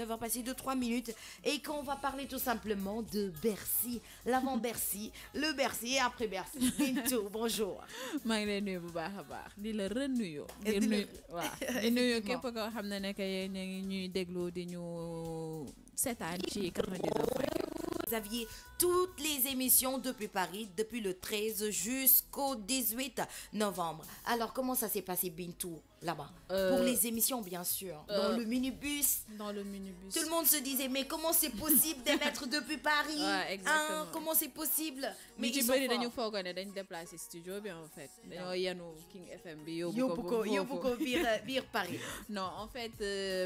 9h passé de 3 minutes et qu'on va parler tout simplement de Bercy, l'avant Bercy, le Bercy et après Bercy. Bintou, bonjour. maa ngi lay nuyu bu baax a baax di la renuyoo. di di la nuyu waaw di nuyu képp effectivement. koo xam ne ne que yéen a ngi ñuy déglu di ñu seetaan ci 99.4. Vous aviez toutes les émissions depuis Paris, depuis le 13 jusqu'au 18 novembre. Alors, comment ça s'est passé, Bintou, là-bas? Pour les émissions, bien sûr. Dans le minibus. Dans le minibus. Tout le monde se disait, mais comment c'est possible d'émettre depuis Paris? Ouais, exactement. Comment c'est possible? Mais ñu ci ils sont bëri dañu forts. foog ne dañ déplacé studio bi en fait dañoo yenu King FM bi yóbbu Yóbbu ko ko ba yóbbu foofu. ko biir Paris. Non en fait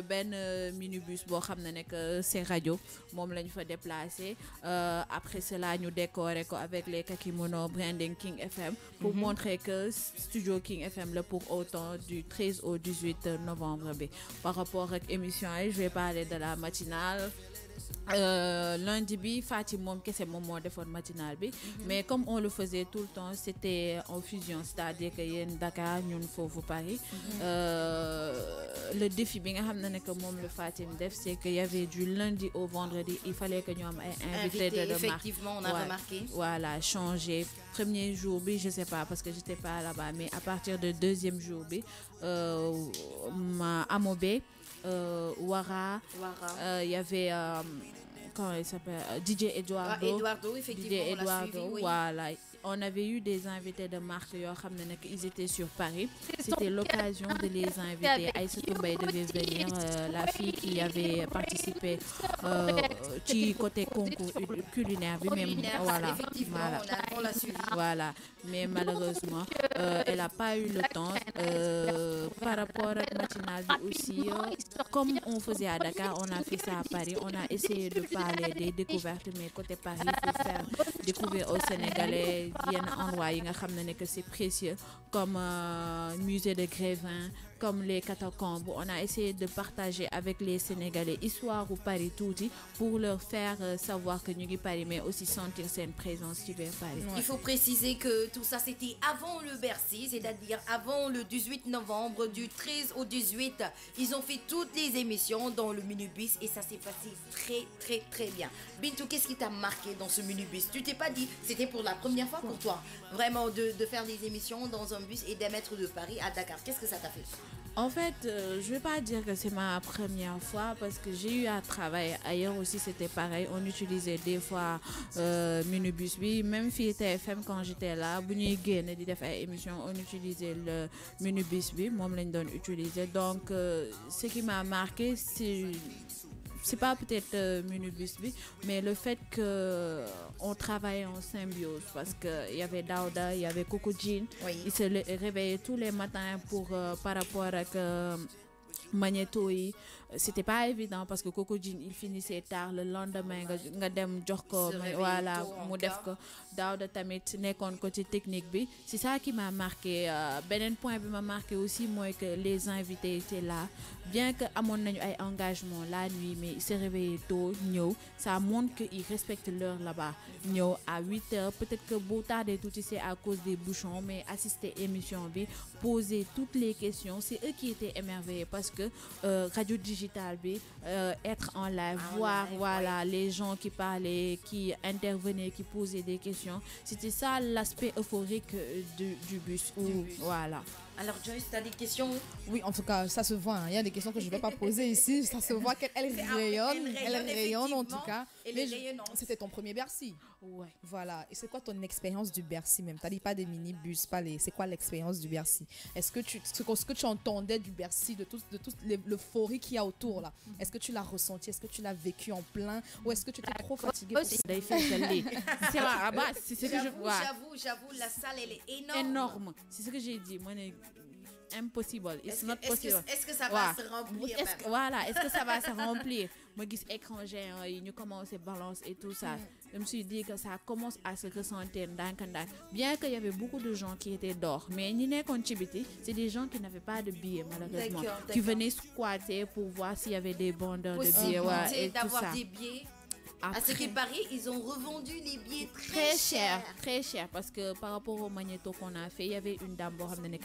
benn minibus boo xam ne nekk c'est radio moom la ñu fa déplacé après cela ñu décoré ko avec les kakimono branding King FM pour montrer que studio King FM la pour autant du 13 au 18 novembre bi par rapport ak émission yi je vais parler de la matinale. Lundi bi Fatim moom kese moom moo defoon matinale bi mais comme on le faisait tout le temps c'était en fusion c'est-à-dire que yéen Dakar ñun foofu Paris le défi bi nga xam ne que moom le Fatim def c'est que y avait du lundi au vendredi il fallait que ñu am ay invités de marque. Effectivement, on a remarqué. Voilà changer premier jour bi je sais pas parce que j'étais pas là-bas mais à partir de deuxième jour bi ma Amobé Wara, il y avait comment il s'appelle DJ Eduardo. Eduardo, effectivement, DJ on l'a suivi, Eduardo, oui. voilà. On avait eu des invités de marque yoo xam ne ils étaient sur Paris. C'était l'occasion de les inviter. Aïssatou Mbaye devait venir, la fille qui avait participé ci côté concours culinaire bi même voilà. Effectivement, Voilà. on l'a suivi. Voilà, mais malheureusement, elle n'a pas eu le temps. Par rapport à matinale bi aussi, comme on faisait à Dakar, on a fait ça à Paris. On a essayé de parler des découvertes, mais côté Paris, il faut faire découvrir aux Sénégalais yenn endroits yi nga xam ne que c'est précieux, comme musée de Grévin, comme les catacombes. On a essayé de partager avec les Sénégalais histoire ou Paris tuuti pour leur faire savoir que ñu ngi Paris, mais aussi sentir cette présence ci biir Paris. Il faut préciser que tout ça c'était avant le Bercy, c'est-à-dire avant le 18 novembre, du 13 au 18. Ils ont fait toutes les émissions dans le minibus et ça s'est passé très très très bien. Bintou, qu'est-ce qui t'a marqué dans ce minibus? Tu t'es pas dit, c'était pour la première fois pour toi, vraiment de faire des émissions dans un bus et d'émettre de Paris à Dakar. Qu'est-ce que ça t'a fait? En fait, je vais pas dire que c'est ma première fois parce que j'ai eu à travailler ailleurs aussi, c'était pareil. On utilisait des fois minibus bi, même fii TFM quand j'étais là, bu ñuy génn di def ay émissions, on utilisait le minibus bi, moom lañ doon utiliser. Donc ce qui m'a marqué c'est pas peut-être minibus bi, mais le fait que on travaillait en symbiose parce que il y avait Daouda, il y avait Coco Jean. Oui. Ils se réveillaient tous les matins pour par rapport à Magnéto yi c'était pas évident parce que Coco Jean il finissait tard le lendemain nga dem jox ko Se réveiller voilà tôt mu def ko Daouda tamit nekkoon côté technique bi c'est ça qui m'a marqué beneen point bi m'a marqué aussi mooy que les invités étaient là bien que amoon nañu ay engagement la nuit mais ils se réveillaient tôt ñëw ça montre que ils respectent l'heure là-bas ñëw à 8h peut-être que bu tardé tuuti c'est à cause des bouchons mais assister émission bi poser toutes les questions c'est eux qui étaient émerveillés parce que radio digitale bi être en live voir live, voilà les gens qui parlaient qui intervenaient qui posaient des questions c'était ça l'aspect euphorique du bus voilà. Alors Joyce, t'as des questions? Oui, en tout cas, ça se voit. Il y a des questions que je ne vais pas poser ici. Ça se voit qu'elle rayonne. Elle rayonne en tout cas. Elle Mais est rayonnante. c'était ton premier Bercy. Ouais. Voilà. Et c'est quoi ton expérience du Bercy même? Tu n'as dit pas des minibus, pas les. C'est quoi l'expérience du Bercy? Est-ce que tu entendais du Bercy, de toute l'euphorie qu'il y a autour là? Est-ce que tu l'as ressenti? Est-ce que tu l'as vécu en plein? Ou est-ce que tu étais trop fatigué pour ça? Day feesal c'est à base c'est ce que je vois. J'avoue, la salle elle est énorme. Énorme c'est ce que j'ai dit moi impossible it's not possible. Est-ce que ça va se remplir même? Voilà est-ce que ça va se remplir ma gis écran géant yi ñu commencé balance et tout ça je me suis dit que ça commence à se ressentir ndànk-ndànk bien qu'il y avait beaucoup de gens qui étaient dehors mais ñi nekkoon ci biti c'est des gens qui n'avaient pas de billets malheureusement qui venaient squatter pour voir s'il y avait des vendeurs de billets et tout d'avoir ça des billets À ce qui après, paraît, ils ont revendu les billets très cher, parce que par rapport au magnéto qu'on a fait, il y avait une dame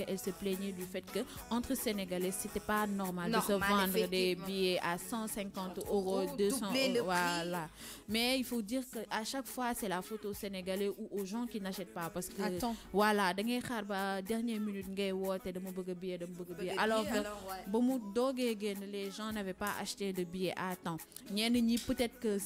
elle se plaignait du fait que entre Sénégalais, c'était pas normal de se vendre des effectivement. billets à 150 euros, 200 doubler le euros, prix. voilà. Mais il faut dire que à chaque fois, c'est la faute aux Sénégalais ou aux gens qui n'achètent pas, parce que Attends. voilà, da ngay xaar ba dernière minute ngay woote dama bëgg billet, alors que ouais. ba mu doogee génn, les gens n'avaient pas acheté de billets à temps. ñenn ñi peut-être que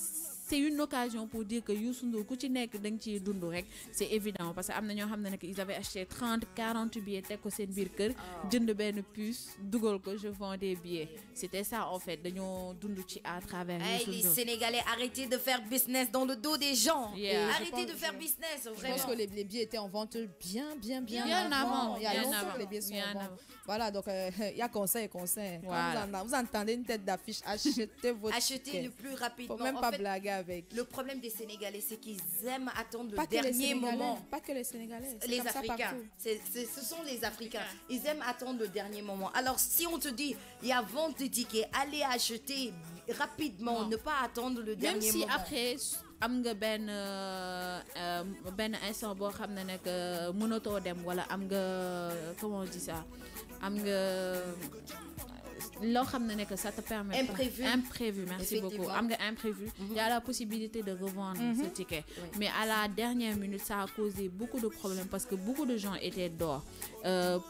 c'est une occasion pour dire que Youssou Ndour ku ci nekk da nga ciy dund rek, c'est évident, parce que am na ñoo xam ne ils avaient acheté 30 40 billets teg ko seen biir kër jënd benn puce dugal ko je vends des billets, c'était ça en fait, dañoo dund ci à travers Hey, Youssou les Ndour. Sénégalais, arrêtez de faire business dans le dos des gens. Yeah. Arrêtez de faire business, Je pense vraiment. que les billets étaient en vente bien Bien avant, Il y a bien longtemps avant, que les billets sont bien en vente. avant. Voilà, donc il y a conseil. Quand Voilà. vous entendez une tête d'affiche, achetez votre Achetez ticket. le plus rapidement. Faut même En pas fait, blaguer avec. le problème des Sénégalais, c'est qu'ils aiment attendre le Pas que les dernier Sénégalais, moment. pas que les Sénégalais. c'est Les comme ça Africains, partout. ce sont les Africains. Ils aiment attendre le dernier moment. Alors, si on te dit, il y a vente de tickets, allez acheter rapidement, Non. ne pas attendre le Même dernier si moment. après am nga benn instant boo xam ne nag mënatoo dem, wala am nga comment on dit ça, am nga loo xam ne que ça te permet Imprévu. imprévu, merci beaucoup, Effectivement. am nga imprévu, il y a la possibilité de revendre ce ticket. Oui. Mais à la dernière minute, ça a causé beaucoup de problèmes parce que beaucoup de gens étaient dehors.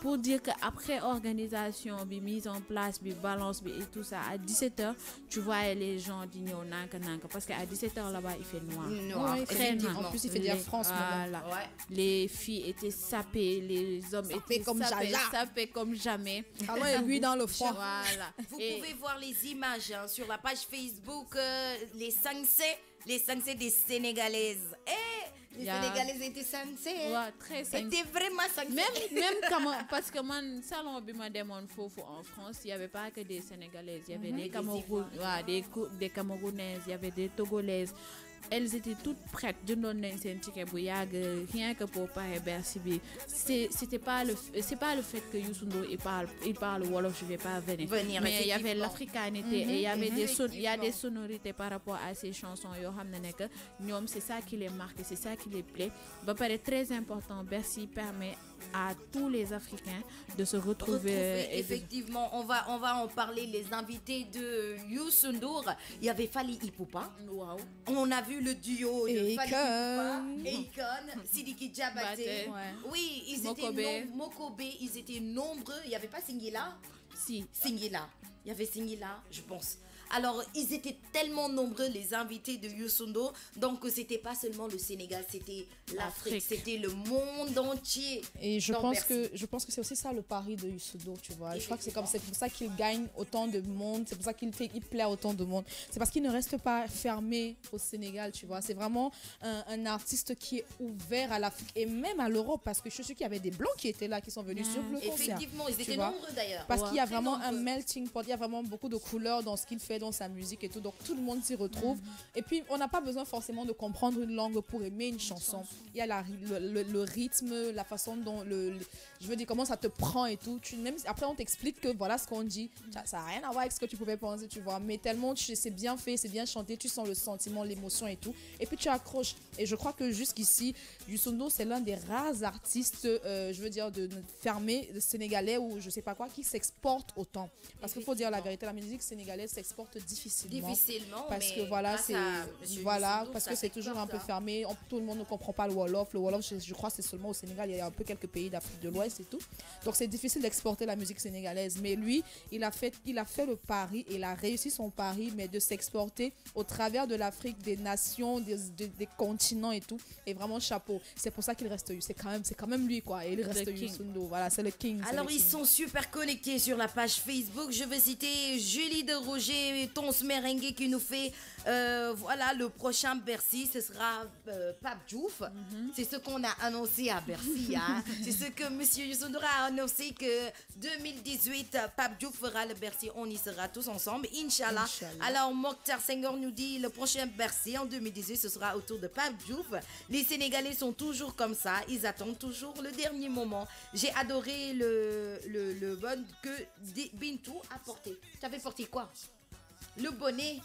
Pour dire qu'après organisation, mise en place, balance et tout ça, à 17h, tu vois les gens di ñëw nanka parce qu'à 17h là-bas, il fait noir. Noir, Ouais, Très effectivement. noir. En plus, il fait de la France maintenant. Voilà. Ouais. Les filles étaient sapées, les hommes Sapés étaient comme Jaja. sapés comme jamais. Allons aiguille dans le froid. Voilà. Vous Et- pouvez voir les images sur la page Facebook, les sangsés des Sénégalaises. Les Yeah. Sénégalaises étaient sangsés. Ouais, très sain. Étaient vraiment sangsés. Même parce que mon salon bima demone fofu en France, il y avait pas que des Sénégalaises, il y avait des Camerounais, des Camerounaises, il y avait des Togolaises. Elles étaient toutes prêtes. Jëndoon nañ seen ticket bu yàgg, rien que pour Paris Bercy bi. C'est pas le fait que Youssou Ndour il parle wolof, je vais pas venir. Mais il y avait effectivement. l'africanité et il y avait il y a des Effectivement. sonorités par rapport à ces chansons yoo xam ne que ñoom c'est ça qui les marque, c'est ça qui les plaît. Ba pare très important, Bercy permet à tous les Africains de se retrouver et de- Effectivement, on va en parler. Les invités de Youssou Ndour, il y avait Fally Ipupa. Wow. On a vu le duo de Et Fally Akon. Ipupa et Akon, Sidiki Diabaté. Baté. Ouais. Oui, ils Mokobe. étaient Mokobe, ils étaient nombreux. Il n'y avait pas Singila. Si. Singila. Il y avait Singila, je pense. Alors, ils étaient tellement nombreux, les invités de Youssou Ndour. Donc, c'était pas seulement le Sénégal, c'était l'Afrique, L'Afrique. c'était le monde entier. Et je dans pense Bercy. que c'est aussi ça le pari de Youssou Ndour, tu vois. Je crois que c'est pour ça qu'il gagne autant de monde, c'est pour ça qu'il plaît à autant de monde. C'est parce qu'il ne reste pas fermé au Sénégal, tu vois. C'est vraiment un artiste qui est ouvert à l'Afrique et même à l'Europe, parce que je suis sûr qu'il y avait des blancs qui étaient là, qui sont venus sur le concert. Effectivement, ils tu étaient vois. nombreux d'ailleurs. Parce qu'il y a Très vraiment un nombreux. melting pot, il y a vraiment beaucoup de couleurs dans ce qu'il fait, dans sa musique et tout. Donc tout le monde s'y retrouve. Et puis on n'a pas besoin forcément de comprendre une langue pour aimer une chanson. Il y a le rythme, la façon dont je veux dire comment ça te prend et tout. Même après on t'explique que voilà ce qu'on dit. Ça n'a rien à voir avec ce que tu pouvais penser, tu vois. Mais tellement c'est bien fait, c'est bien chanté, tu sens le sentiment, l'émotion et tout. Et puis tu accroches. Et je crois que jusqu'ici, Youssou Ndour, c'est l'un des rares artistes, je veux dire, de fermés, de sénégalais ou je sais pas quoi, qui s'exporte autant. Parce qu'il faut dire la vérité, la musique sénégalaise s'exporte difficilement. Parce mais que voilà, grâce c'est à Monsieur voilà, Youssou Ndour, parce ça que c'est toujours un peu s'exporte, fermé. Tout le monde ne comprend pas le Wolof. Le Wolof, je crois, c'est seulement au Sénégal. Il y a un peu quelques pays d'Afrique de l'Ouest et tout. Donc c'est difficile d'exporter la musique sénégalaise. Mais lui, il a fait le pari, il a réussi son pari, mais de s'exporter au travers de l'Afrique, des nations, des continents et tout. Et vraiment chapeau. C'est pour ça qu'il reste. C'est quand même lui quoi. Et il reste king. Youssou Ndour. Voilà, c'est le king. c'est Alors le ils king. sont super connectés sur la page Facebook. Je veux citer Julie de Roger, Tons Merengue qui nous fait voilà le prochain Bercy, ce sera Pape Diouf. C'est ce qu'on a annoncé à Bercy. Hein. C'est ce que Monsieur Youssou Ndour a annoncé que 2018 Pape Diouf fera le Bercy. On y sera tous ensemble, Inch'Allah. Inch'Allah. Alors Mokhtar Senghor nous dit le prochain Bercy en 2018 ce sera autour de Pape Diouf. Les Sénégalais sont toujours comme ça, ils attendent toujours le dernier moment. J'ai adoré le bon que Bintou a porté. Tu avais porté quoi? Le bonnet.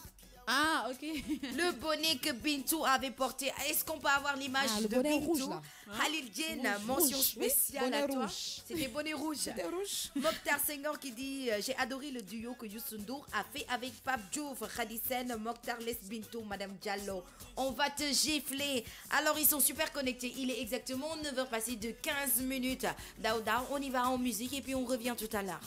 Ah, ok. Le bonnet que Bintou avait porté. Est-ce qu'on peut avoir l'image le de bonnet Bintou? rouge, là. Khalil Diène, Rouge, mention rouge, oui. spéciale Bonnet à toi. rouge. C'était bonnet rouge. C'était rouge. Mokhtar Senghor qui dit j'ai adoré le duo que Youssou N'Dour a fait avec Pape Diouf, Khadisen, Mokhtar Les Bintou, Madame Diallo. On va te gifler. Alors ils sont super connectés. Il est exactement 9h passé de 15 minutes. Daouda, on y va en musique et puis on revient tout à l'heure.